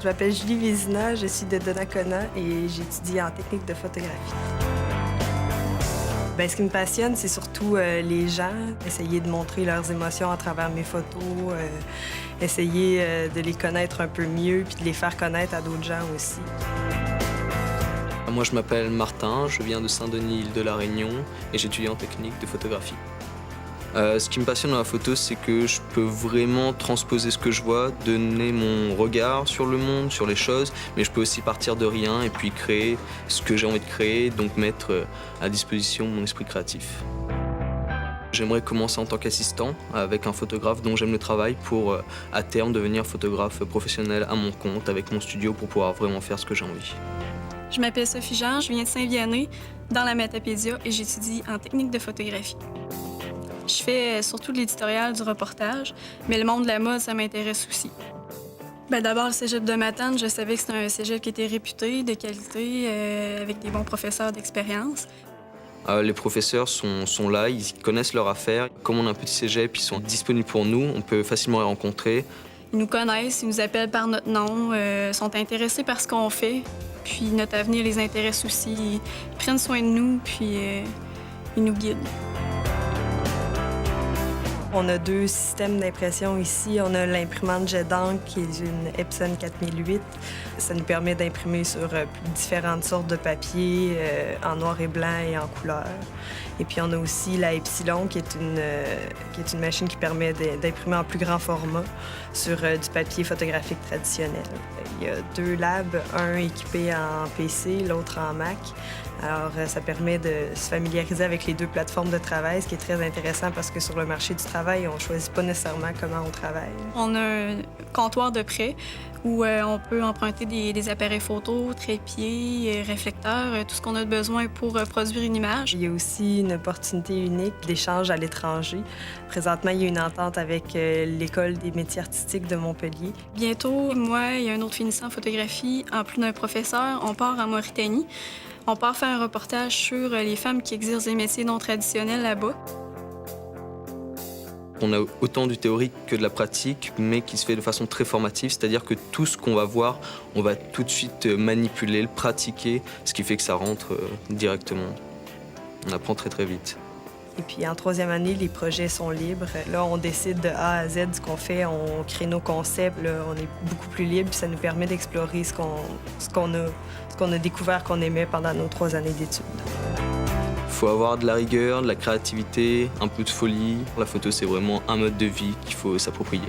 m'appelle Julie Vézina, je suis de Donnacona et j'étudie en technique de photographie. Ce qui me passionne, c'est surtout les gens, essayer de montrer leurs émotions à travers mes photos, essayer de les connaître un peu mieux puis de les faire connaître à d'autres gens aussi. Moi, je m'appelle Martin, je viens de Saint-Denis, île de la Réunion, et j'étudie en technique de photographie. Ce qui me passionne dans la photo, c'est que je peux vraiment transposer ce que je vois, donner mon regard sur le monde, sur les choses, mais je peux aussi partir de rien et puis créer ce que j'ai envie de créer, donc mettre à disposition mon esprit créatif. J'aimerais commencer en tant qu'assistant avec un photographe dont j'aime le travail pour, à terme, devenir photographe professionnel à mon compte avec mon studio pour pouvoir vraiment faire ce que j'ai envie. Je m'appelle Sophie Jean, je viens de Saint-Vianney, dans la Matapédia, et j'étudie en technique de photographie. Je fais surtout de l'éditorial, du reportage, mais le monde de la mode, ça m'intéresse aussi. D'abord, le cégep de Matane, je savais que c'était un cégep qui était réputé, de qualité, avec des bons professeurs d'expérience. Les professeurs sont là, ils connaissent leur affaire. Comme on a un petit cégep, ils sont disponibles pour nous, on peut facilement les rencontrer. Ils nous connaissent, ils nous appellent par notre nom, sont intéressés par ce qu'on fait, puis notre avenir les intéresse aussi. Ils prennent soin de nous, puis ils nous guident. On a deux systèmes d'impression ici. On a l'imprimante jet d'encre qui est une Epson 4008. Ça nous permet d'imprimer sur différentes sortes de papier, en noir et blanc et en couleur. Et puis on a aussi la Epsilon qui est une machine qui permet d'imprimer en plus grand format sur du papier photographique traditionnel. Il y a deux labs, un équipé en PC, l'autre en Mac. Alors, ça permet de se familiariser avec les deux plateformes de travail, ce qui est très intéressant parce que sur le marché du travail, on ne choisit pas nécessairement comment on travaille. On a un comptoir de prêt où on peut emprunter des appareils photo, trépieds, réflecteurs, tout ce qu'on a besoin pour produire une image. Il y a aussi une opportunité unique d'échange à l'étranger. Présentement, il y a une entente avec l'École des métiers artistiques de Montpellier. Bientôt, moi et un autre finissant en photographie, en plus d'un professeur, on part en Mauritanie. On part faire un reportage sur les femmes qui exercent des métiers non traditionnels là-bas. On a autant du théorique que de la pratique, mais qui se fait de façon très formative, c'est-à-dire que tout ce qu'on va voir, on va tout de suite manipuler, le pratiquer, ce qui fait que ça rentre directement. On apprend très très vite. Et puis en troisième année, les projets sont libres. Là, on décide de A à Z ce qu'on fait, on crée nos concepts. Là, on est beaucoup plus libre, puis ça nous permet d'explorer ce qu'on a découvert qu'on aimait pendant nos 3 années d'études. Il faut avoir de la rigueur, de la créativité, un peu de folie. La photo, c'est vraiment un mode de vie qu'il faut s'approprier.